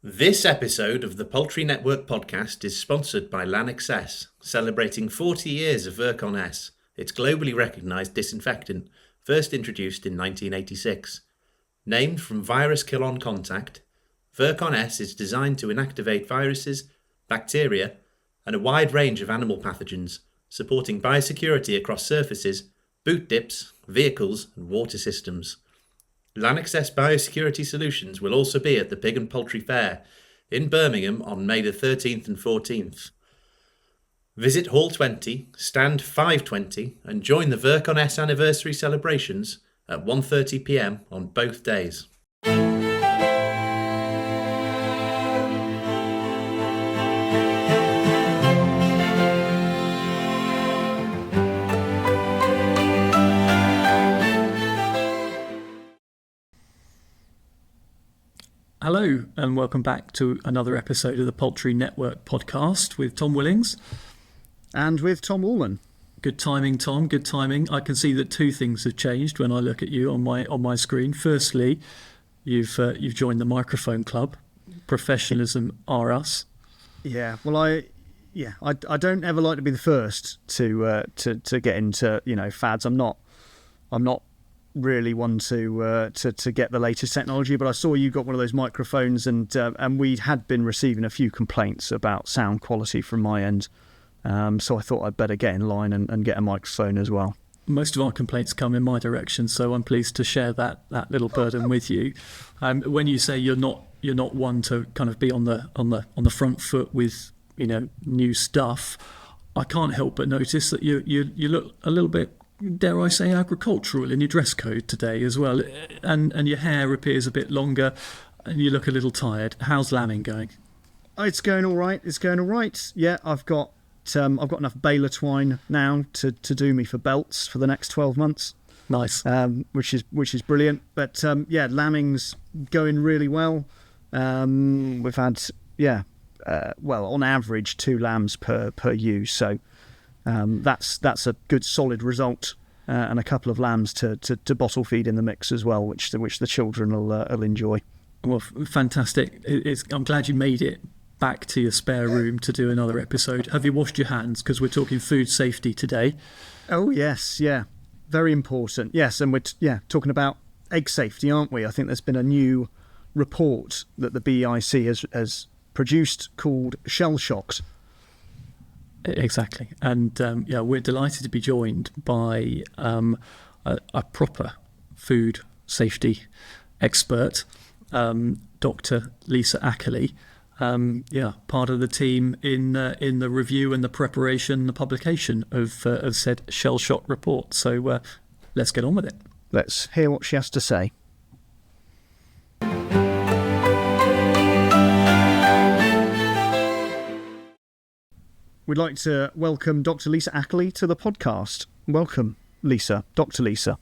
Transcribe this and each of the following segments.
This episode of the Poultry Network Podcast is sponsored by LanXS, celebrating 40 years of Virkon S, its globally recognised disinfectant, first introduced in 1986. Named from virus kill-on contact, Virkon S is designed to inactivate viruses, bacteria, and a wide range of animal pathogens, supporting biosecurity across surfaces, boot dips, vehicles, and water systems. LanXS Biosecurity Solutions will also be at the Pig and Poultry Fair in Birmingham on May the 13th and 14th. Visit Hall 20, Stand 520 and join the Virkon S anniversary celebrations at 1:30 p.m. on both days. Hello and welcome back to another episode of the Poultry Network Podcast with Tom Willings. And with Tom Woolman. Good timing, Tom, good timing. I can see that two things have changed when I look at you on my screen. Firstly, you've joined the microphone club. Professionalism are us. Yeah, well I don't ever like to be the first to get into fads. I'm not really one to get the latest technology, but I saw you got one of those microphones, and we had been receiving a few complaints about sound quality from my end, so I thought I'd better get in line and get a microphone as well. Most of our complaints come in my direction, so I'm pleased to share that little burden with you. When you say you're not one to kind of be on the front foot with new stuff, I can't help but notice that you look a little bit, dare I say, agricultural in your dress code today as well, and your hair appears a bit longer and you look a little tired. How's lambing going? It's going all right. Yeah, I've got enough baler twine now to do me for belts for the next 12 months. Nice. Which is brilliant. But lambing's going really well. We've had on average 2 lambs per ewe, so that's a good solid result, and a couple of lambs to bottle feed in the mix as well, which the children will enjoy. Well, fantastic. I'm glad you made it back to your spare room to do another episode. Have you washed your hands? Because we're talking food safety today. Oh yes, yeah, very important. Yes, and we're talking about egg safety, aren't we? I think there's been a new report that the BIC has produced called Shell Shocked. Exactly, and we're delighted to be joined by a proper food safety expert, Dr Lisa Ackerley. Part of the team in the review and the preparation, the publication of said Shell Shock report. So let's get on with it. Let's hear what she has to say. We'd like to welcome Dr Lisa Ackerley to the podcast. Welcome, Lisa. Dr Lisa.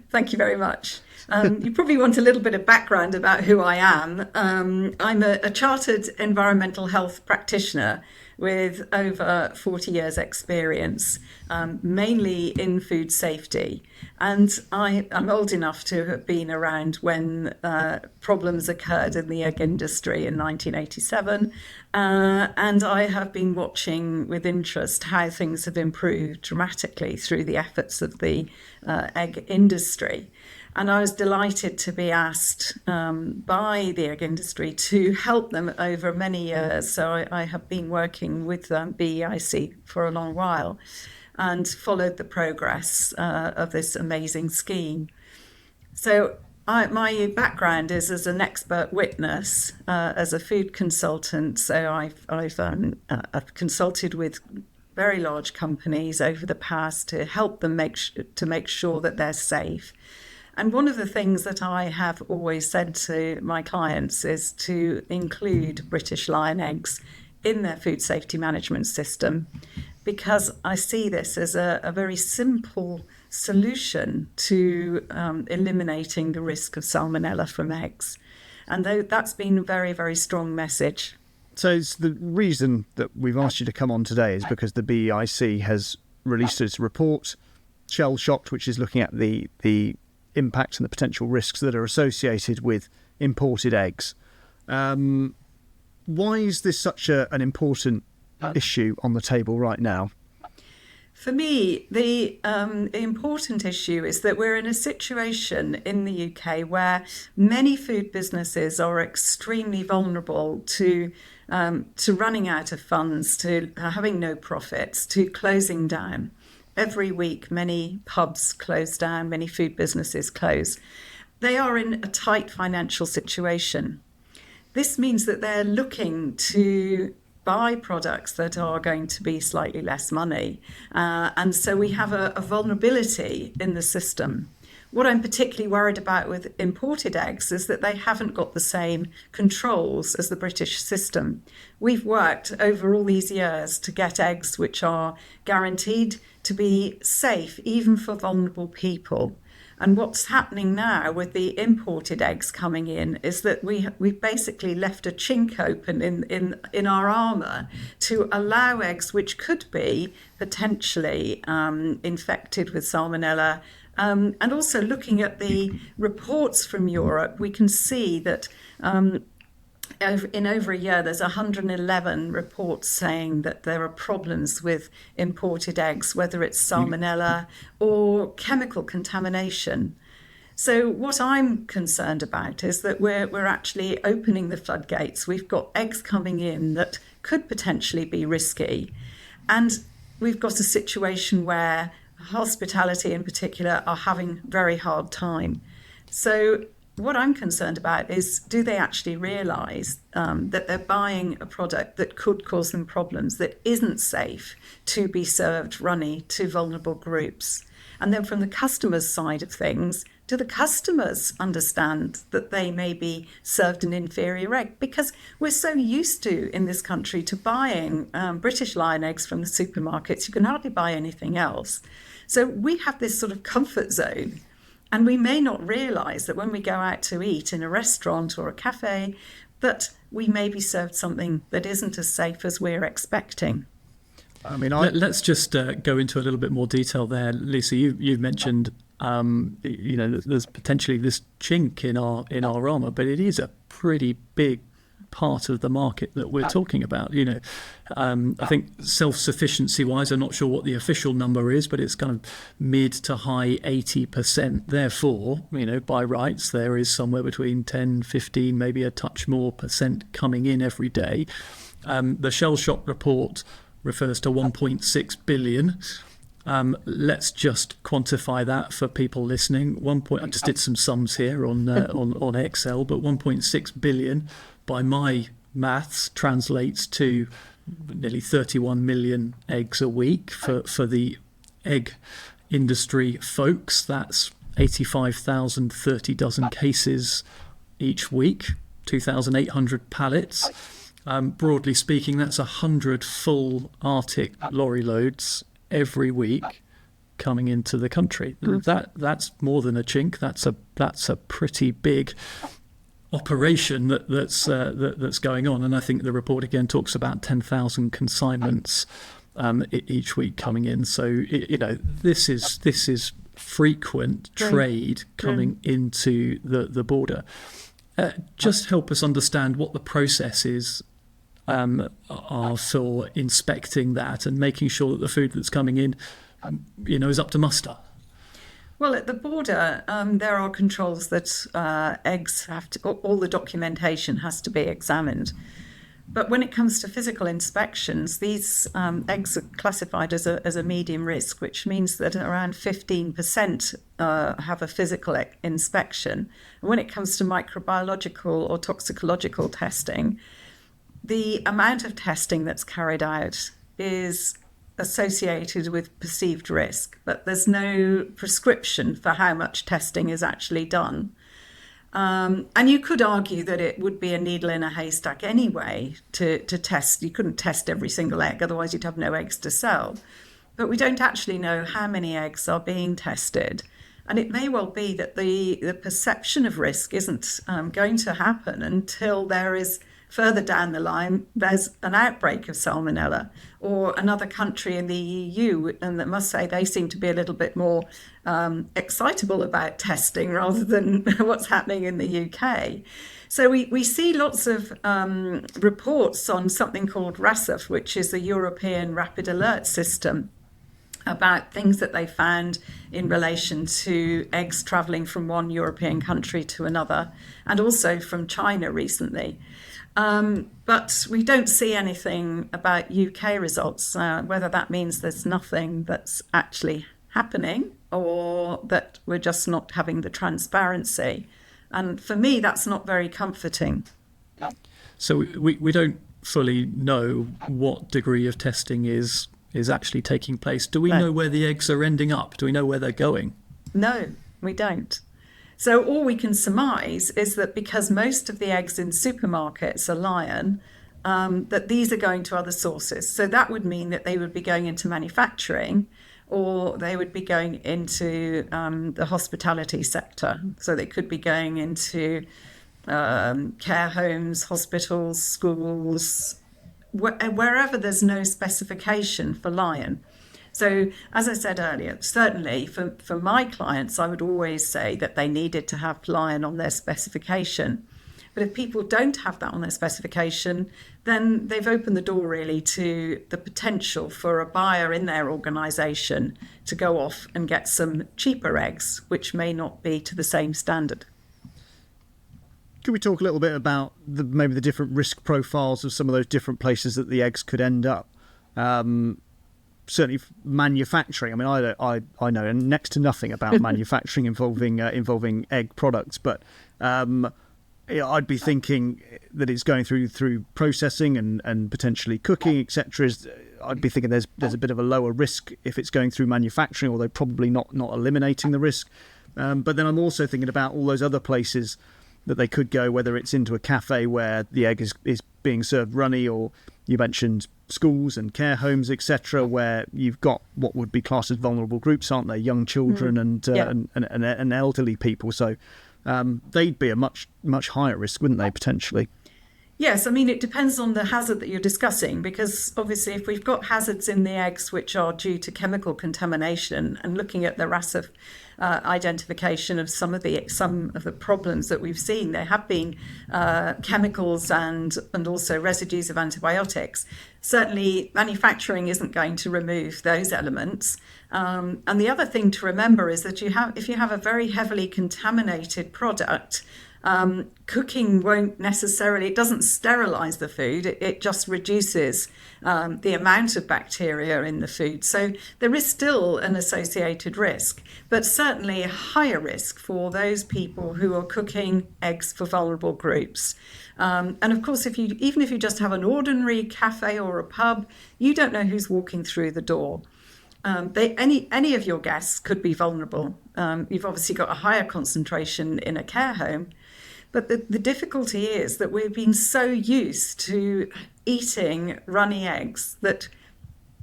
Thank you very much. You probably want a little bit of background about who I am. I'm a chartered environmental health practitioner with over 40 years experience, mainly in food safety. And I'm old enough to have been around when problems occurred in the egg industry in 1987. And I have been watching with interest how things have improved dramatically through the efforts of the egg industry. And I was delighted to be asked by the egg industry to help them over many years. So I have been working with BEIC for a long while and followed the progress of this amazing scheme. So my background is as an expert witness, as a food consultant. So I've consulted with very large companies over the past to help them make sure that they're safe. And one of the things that I have always said to my clients is to include British Lion eggs in their food safety management system, because I see this as a very simple solution to eliminating the risk of Salmonella from eggs. And that's been a very, very strong message. So it's the reason that we've asked you to come on today is because the BEIC has released its report, Shell Shocked, which is looking at the impact and the potential risks that are associated with imported eggs. why is this such an important issue on the table right now? For me, the important issue is that we're in a situation in the UK where many food businesses are extremely vulnerable to running out of funds, to having no profits, to closing down. Every week, many pubs close down, many food businesses close. They are in a tight financial situation. This means that they're looking to buy products that are going to be slightly less money. And so we have a vulnerability in the system. What I'm particularly worried about with imported eggs is that they haven't got the same controls as the British system. We've worked over all these years to get eggs which are guaranteed to be safe, even for vulnerable people. And what's happening now with the imported eggs coming in is that we've basically left a chink open in our armour to allow eggs which could be potentially infected with Salmonella. And also looking at the reports from Europe, we can see that in over a year, there's 111 reports saying that there are problems with imported eggs, whether it's Salmonella or chemical contamination. So what I'm concerned about is that we're actually opening the floodgates. We've got eggs coming in that could potentially be risky. And we've got a situation where hospitality in particular are having very hard time. So what I'm concerned about is, do they actually realise that they're buying a product that could cause them problems, that isn't safe to be served runny to vulnerable groups? And then from the customer's side of things, do the customers understand that they may be served an inferior egg? Because we're so used to, in this country, to buying British Lion eggs from the supermarkets. You can hardly buy anything else. So we have this sort of comfort zone. And we may not realise that when we go out to eat in a restaurant or a cafe, that we may be served something that isn't as safe as we're expecting. I mean, let's just go into a little bit more detail there, Lisa. You've mentioned, there's potentially this chink in our armour, but it is a pretty big part of the market that we're talking about. I think self-sufficiency wise, I'm not sure what the official number is, but it's kind of mid to high 80%. Therefore, by rights, there is somewhere between 10, 15, maybe a touch more percent coming in every day. The Shell Shock report refers to 1.6 billion. Let's just quantify that for people listening. I just did some sums here on Excel, but 1.6 billion by my maths translates to nearly 31 million eggs a week for the egg industry folks. That's 85,000 30 dozen cases each week, 2,800 pallets. Broadly speaking, that's 100 full Arctic lorry loads every week coming into the country. That's more than a chink. That's a pretty big operation that's going on. And I think the report again talks about 10,000 consignments each week coming in. So this is frequent trade coming into the border. Just help us understand what the process is are for inspecting that and making sure that the food that's coming in, is up to muster. Well, at the border, there are controls that eggs have to, all the documentation has to be examined. But when it comes to physical inspections, these eggs are classified as a medium risk, which means that around 15% have a physical inspection. And when it comes to microbiological or toxicological testing, the amount of testing that's carried out is associated with perceived risk, but there's no prescription for how much testing is actually done. And you could argue that it would be a needle in a haystack anyway to test. You couldn't test every single egg, otherwise you'd have no eggs to sell. But we don't actually know how many eggs are being tested. And it may well be that the perception of risk isn't going to happen until there is further down the line, there's an outbreak of Salmonella, or another country in the EU, and I must say they seem to be a little bit more excitable about testing rather than what's happening in the UK. So we see lots of reports on something called RASAF, which is the European Rapid Alert System, about things that they found in relation to eggs travelling from one European country to another, and also from China recently. But we don't see anything about UK results, whether that means there's nothing that's actually happening or that we're just not having the transparency. And for me, that's not very comforting. So we don't fully know what degree of testing is actually taking place. Do we know where the eggs are ending up? Do we know where they're going? No, we don't. So all we can surmise is that because most of the eggs in supermarkets are lion, that these are going to other sources. So that would mean that they would be going into manufacturing, or they would be going into the hospitality sector. So they could be going into care homes, hospitals, schools, wherever there's no specification for lion. So, as I said earlier, certainly for my clients, I would always say that they needed to have lion on their specification. But if people don't have that on their specification, then they've opened the door really to the potential for a buyer in their organisation to go off and get some cheaper eggs, which may not be to the same standard. Could we talk a little bit about maybe the different risk profiles of some of those different places that the eggs could end up? Certainly manufacturing. I mean, I know next to nothing about manufacturing involving egg products, but I'd be thinking that it's going through processing and potentially cooking, etc. I'd be thinking there's a bit of a lower risk if it's going through manufacturing, although probably not eliminating the risk. But then I'm also thinking about all those other places that they could go, whether it's into a cafe where the egg is being served runny, or you mentioned schools and care homes, etc., where you've got what would be classed as vulnerable groups, aren't they? Young children and elderly people. So they'd be a much higher risk, wouldn't they, potentially? Yes, I mean, it depends on the hazard that you're discussing, because obviously if we've got hazards in the eggs which are due to chemical contamination, and looking at the RASAF identification of some of the problems that we've seen, there have been chemicals and also residues of antibiotics. Certainly manufacturing isn't going to remove those elements. And the other thing to remember is that if you have a very heavily contaminated product, cooking won't necessarily, it doesn't sterilize the food, it just reduces the amount of bacteria in the food. So there is still an associated risk, but certainly a higher risk for those people who are cooking eggs for vulnerable groups. And of course, even if you just have an ordinary cafe or a pub, you don't know who's walking through the door. Any of your guests could be vulnerable. You've obviously got a higher concentration in a care home. But the difficulty is that we've been so used to eating runny eggs that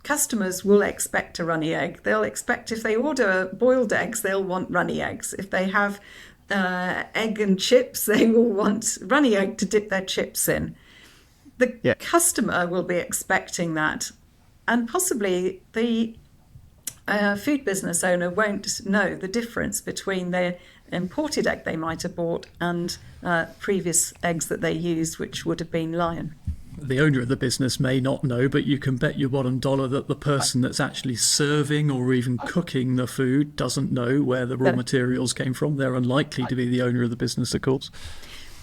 customers will expect a runny egg. They'll expect, if they order boiled eggs, they'll want runny eggs. If they have egg and chips, they will want runny egg to dip their chips in. The customer will be expecting that. And possibly the food business owner won't know the difference between the imported egg they might have bought and previous eggs that they used, which would have been lion. The owner of the business may not know, but you can bet your bottom dollar that the person that's actually serving or even cooking the food doesn't know where the raw materials came from. They're unlikely to be the owner of the business, of course.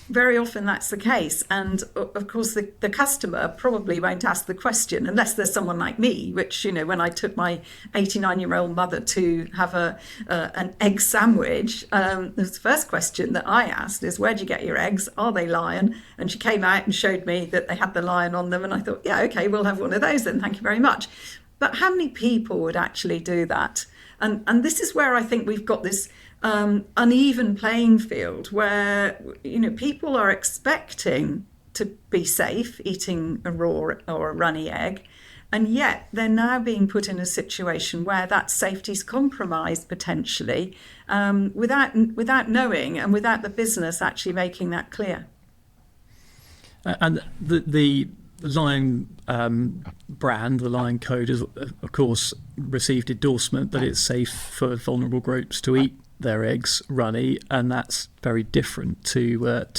Very often that's the case, and of course the customer probably won't ask the question unless there's someone like me, which, when I took my 89-year-old mother to have an egg sandwich, the first question that I asked is, where'd you get your eggs? Are they lion? And she came out and showed me that they had the lion on them, and I thought, yeah, okay, we'll have one of those then, thank you very much. But how many people would actually do that? And this is where I think we've got this uneven playing field where, people are expecting to be safe eating a raw or a runny egg, and yet they're now being put in a situation where that safety's compromised potentially, without knowing and without the business actually making that clear. And the Lion brand, the Lion code, has of course received endorsement that it's safe for vulnerable groups to eat their eggs runny, and that's very different to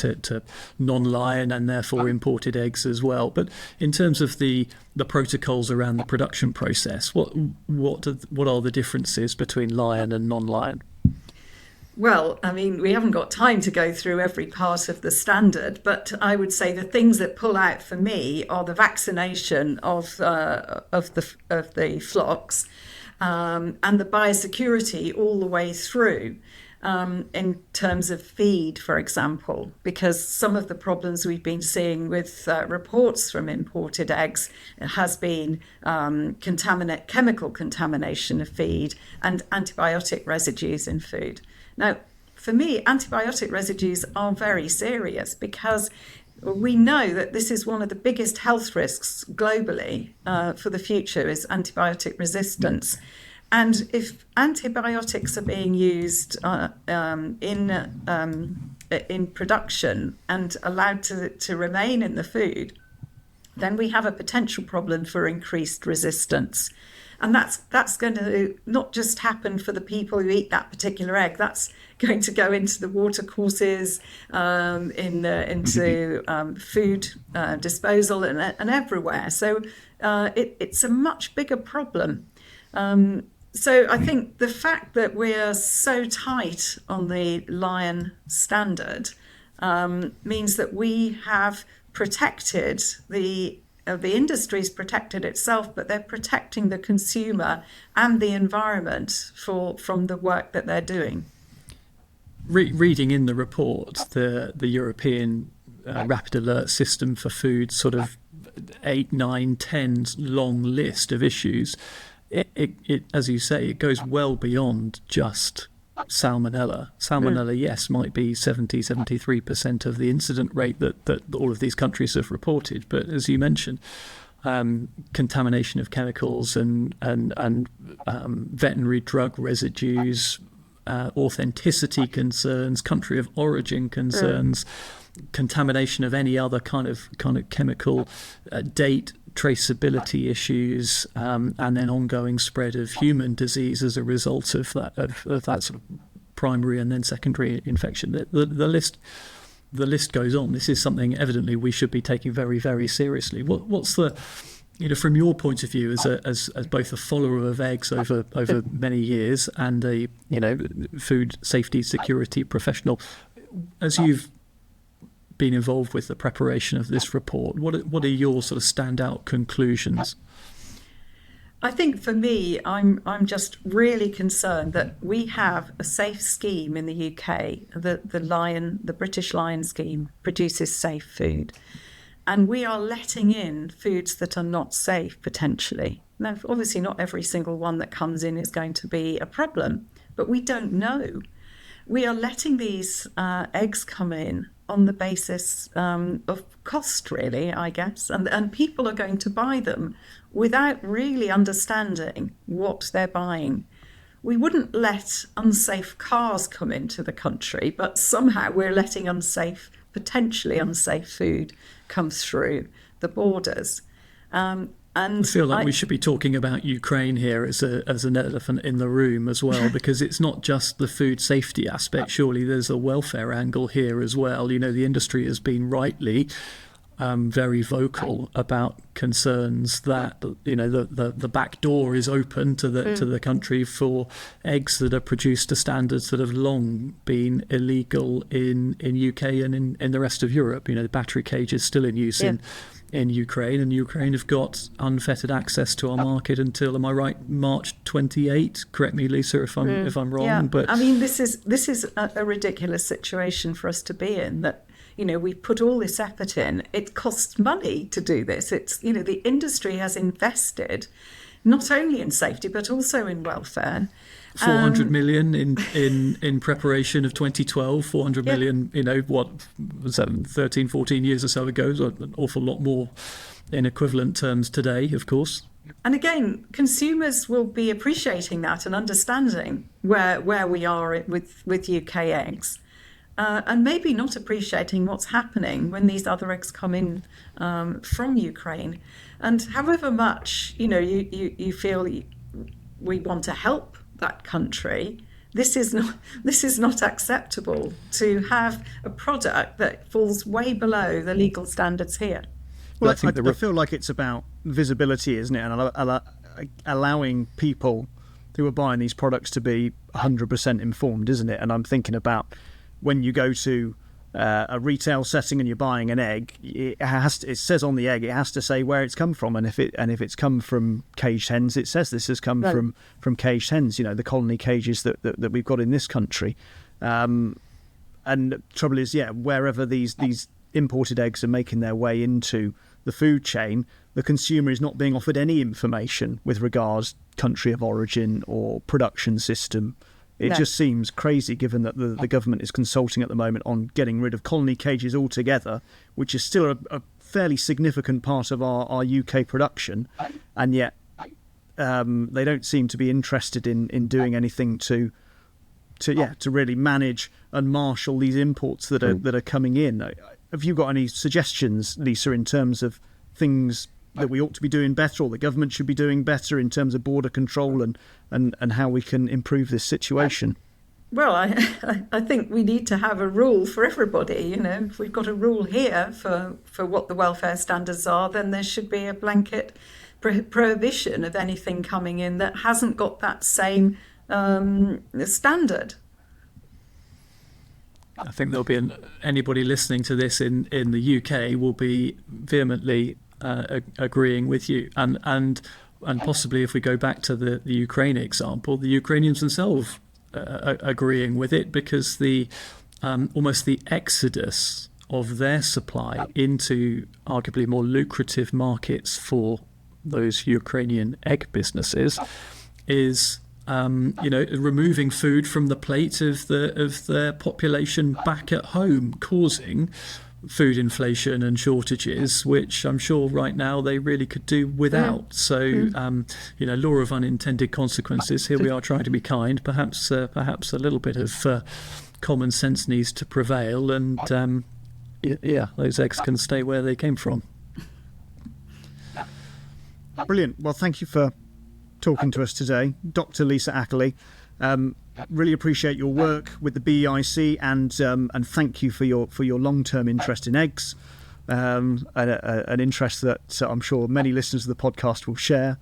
non-lion and therefore imported eggs as well. But in terms of the protocols around the production process, what are the differences between lion and non-lion? Well, I mean, we haven't got time to go through every part of the standard, but I would say the things that pull out for me are the vaccination of the flocks and the biosecurity all the way through. In terms of feed, for example, because some of the problems we've been seeing with reports from imported eggs has been chemical contamination of feed and antibiotic residues in food. Now, for me, antibiotic residues are very serious because we know that this is one of the biggest health risks globally for the future is antibiotic resistance. And if antibiotics are being used in production and allowed to remain in the food, then we have a potential problem for increased resistance. And that's going to not just happen for the people who eat that particular egg. That's going to go into the watercourses, into food disposal and everywhere. So it's a much bigger problem. So I think the fact that we're so tight on the lion standard means that we have protected the industry's protected itself, but they're protecting the consumer and the environment from the work that they're doing. Reading in the report, the European Rapid Alert System for Food, sort of 8, 9, 10 long list of issues. It as you say, it goes well beyond just Salmonella. Salmonella, yes, might be 73% of the incident rate that all of these countries have reported. But as you mentioned, contamination of chemicals and veterinary drug residues, authenticity concerns, country of origin concerns, contamination of any other kind of chemical, date traceability issues, and then ongoing spread of human disease as a result of that sort of primary and then secondary infection. The list goes on. This is something evidently we should be taking very, very seriously. What's the, from your point of view as both a follower of eggs over many years and a food safety security professional, as you've been involved with the preparation of this report, what are your sort of standout conclusions? I think for me, I'm just really concerned that we have a safe scheme in the UK. The British Lion scheme produces safe food, and we are letting in foods that are not safe potentially. Now, obviously, not every single one that comes in is going to be a problem, but we don't know. We are letting these eggs come in on the basis of cost, really, I guess, and people are going to buy them without really understanding what they're buying. We wouldn't let unsafe cars come into the country, but somehow we're letting potentially unsafe food come through the borders. And I feel like we should be talking about Ukraine here as an elephant in the room as well, because it's not just the food safety aspect. Surely there's a welfare angle here as well. The industry has been rightly very vocal about concerns that the back door is open to the country for eggs that are produced to standards that have long been illegal in UK and in the rest of Europe. The battery cage is still in use in Ukraine, and Ukraine have got unfettered access to our market until, am I right, March 28? Correct me, Lisa, if I'm wrong. Yeah. But I mean, this is a ridiculous situation for us to be in. That we put all this effort in. It costs money to do this. It's the industry has invested not only in safety but also in welfare. 400 million in preparation of 2012, 400 million, what was that, 13, 14 years or so ago, so an awful lot more in equivalent terms today, of course. And again, consumers will be appreciating that and understanding where we are with UK eggs. And maybe not appreciating what's happening when these other eggs come in from Ukraine. And however much, you feel we want to help that country, this is not acceptable to have a product that falls way below the legal standards here. Well, I feel like it's about visibility, isn't it? And allowing people who are buying these products to be 100% informed, isn't it? And I'm thinking about when you go to a retail setting and you're buying an egg, it says on the egg, it has to say where it's come from, and if it's come from caged hens, it says this has come from caged hens. You know, the colony cages that we've got in this country. And the trouble is, wherever these imported eggs are making their way into the food chain, the consumer is not being offered any information with regards country of origin or production system. It just seems crazy, given that the government is consulting at the moment on getting rid of colony cages altogether, which is still a fairly significant part of our UK production, and yet they don't seem to be interested in doing anything to really manage and marshal these imports that are coming in. Have you got any suggestions, Lisa, in terms of things that we ought to be doing better, or the government should be doing better in terms of border control and how we can improve this situation? Well, I think we need to have a rule for everybody. You know, if we've got a rule here for what the welfare standards are, then there should be a blanket prohibition of anything coming in that hasn't got that same standard. I think there'll be anybody listening to this in the UK will be vehemently agreeing with you, and possibly, if we go back to the Ukraine example, the Ukrainians themselves agreeing with it, because the almost the exodus of their supply into arguably more lucrative markets for those Ukrainian egg businesses is removing food from the plate of their population back at home, causing food inflation and shortages, which I'm sure right now they really could do without. So, law of unintended consequences. Here we are trying to be kind. Perhaps a little bit of common sense needs to prevail, and those eggs can stay where they came from. Brilliant. Well, thank you for talking to us today, Dr Lisa Ackerley. Really appreciate your work with the BEIC, and thank you for your long-term interest in eggs, an interest that I'm sure many listeners of the podcast will share.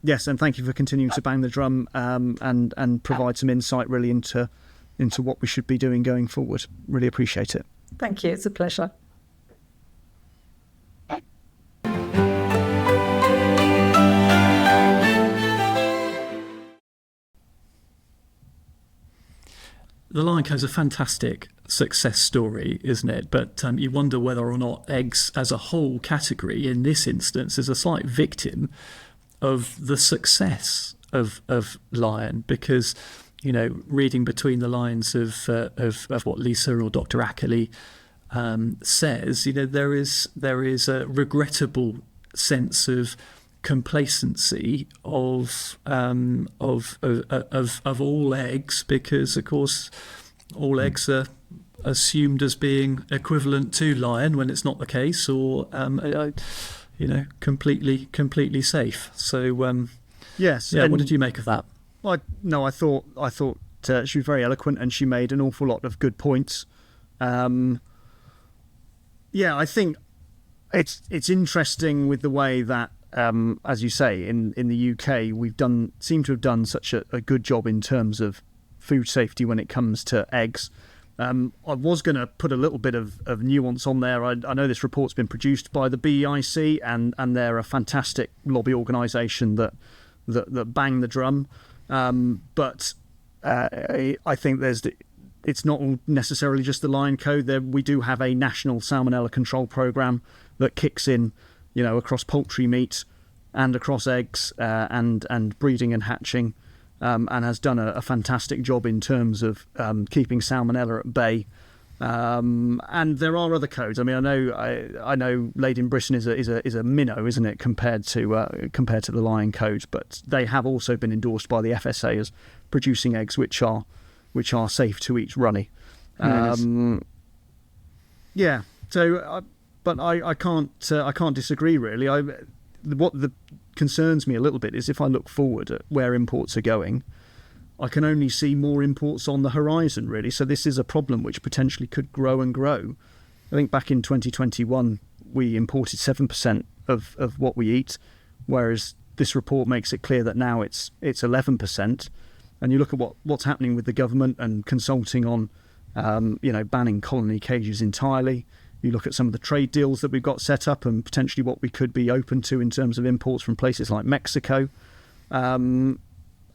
Yes, and thank you for continuing to bang the drum and provide some insight really into what we should be doing going forward. Really appreciate it. Thank you. It's a pleasure. The lion code is a fantastic success story, isn't it? But you wonder whether or not eggs as a whole category in this instance is a slight victim of the success of Lion, because, reading between the lines of what Lisa or Dr Ackerley says, there is a regrettable sense of complacency of all eggs, because of course all eggs are assumed as being equivalent to lion when it's not the case, or completely safe. So yes, what did you make of that? Well, I thought she was very eloquent, and she made an awful lot of good points. I think it's interesting with the way that, as you say, in the UK, seem to have done such a good job in terms of food safety when it comes to eggs. I was going to put a little bit of nuance on there. I know this report's been produced by the BEIC, and they're a fantastic lobby organisation that bang the drum. But I think it's not necessarily just the Lion Code. We do have a national salmonella control programme that kicks in, across poultry meat and across eggs and breeding and hatching, and has done a fantastic job in terms of keeping salmonella at bay. And there are other codes. I mean, I know Laid in Britain is a minnow, isn't it, compared to the Lion Code, but they have also been endorsed by the FSA as producing eggs which are safe to eat runny. But I can't disagree really. What concerns me a little bit is if I look forward at where imports are going, I can only see more imports on the horizon, really. So this is a problem which potentially could grow and grow. I think back in 2021, we imported 7% of what we eat, whereas this report makes it clear that now it's 11%. And you look at what's happening with the government and consulting on, banning colony cages entirely. You look at some of the trade deals that we've got set up and potentially what we could be open to in terms of imports from places like Mexico. And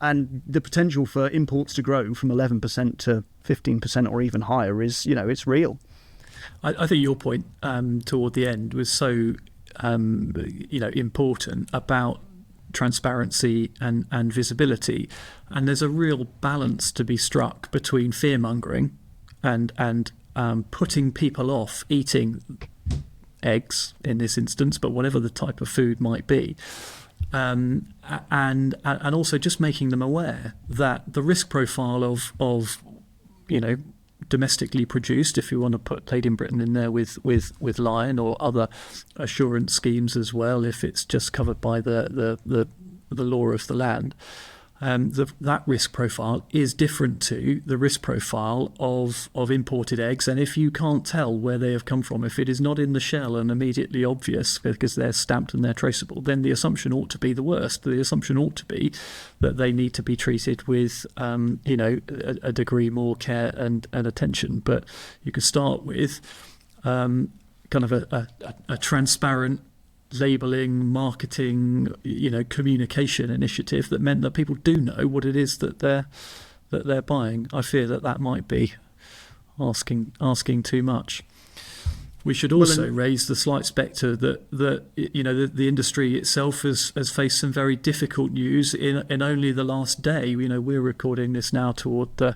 the potential for imports to grow from 11% to 15% or even higher is, it's real. I think your point toward the end was so, important about transparency and visibility. And there's a real balance to be struck between fear-mongering and putting people off eating eggs in this instance, but whatever the type of food might be. And also just making them aware that the risk profile of domestically produced, if you want to put Made in Britain in there with Lion or other assurance schemes as well, if it's just covered by the law of the land, that risk profile is different to the risk profile of imported eggs. And if you can't tell where they have come from, if it is not in the shell and immediately obvious because they're stamped and they're traceable, then the assumption ought to be the worst. The assumption ought to be that they need to be treated with a degree more care and attention. But you could start with kind of a transparent labelling, marketing, communication initiative that meant that people do know what it is that they're buying. I fear that might be asking too much. We should also raise the slight spectre that the industry itself has faced some very difficult news in only the last day. We're recording this now toward the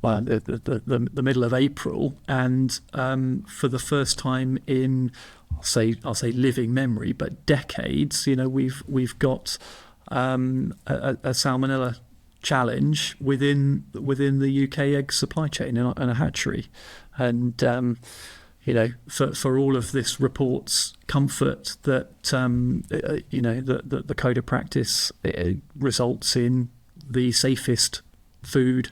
middle of April, and for the first time in I'll say living memory, but decades, we've got a Salmonella challenge within the UK egg supply chain in a hatchery, and for all of this report's comfort that that the code of practice results in the safest food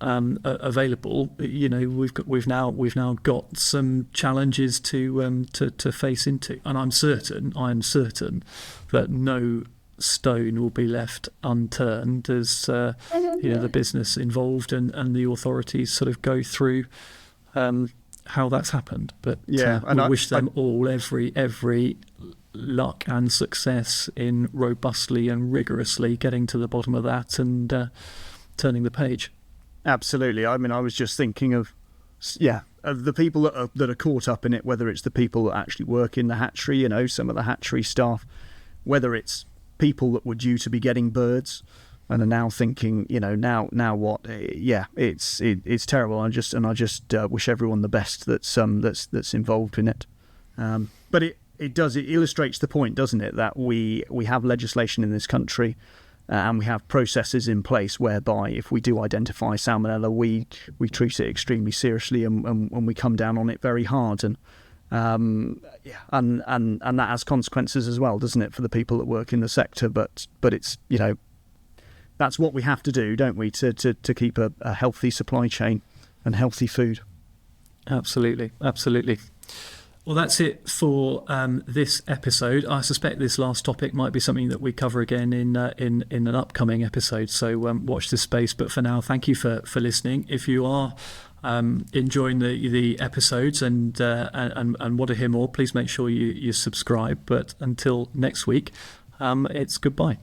available. We've now got some challenges to face into, and I'm certain that no stone will be left unturned as the business involved and the authorities sort of go through how that's happened. But we wish them all every luck and success in robustly and rigorously getting to the bottom of that and turning the page. Absolutely. I mean, I was just thinking of the people that are caught up in it, whether it's the people that actually work in the hatchery, some of the hatchery staff, whether it's people that were due to be getting birds and are now thinking, now what? It's terrible. I just wish everyone the best that's involved in it. But it illustrates the point, doesn't it, that we have legislation in this country. And we have processes in place whereby if we do identify Salmonella, we treat it extremely seriously and we come down on it very hard. And that has consequences as well, doesn't it, for the people that work in the sector? But it's that's what we have to do, don't we, to keep a healthy supply chain and healthy food. Absolutely. Well, that's it for this episode. I suspect this last topic might be something that we cover again in an upcoming episode. So watch this space. But for now, thank you for listening. If you are enjoying the episodes and want to hear more, please make sure you subscribe. But until next week, it's goodbye.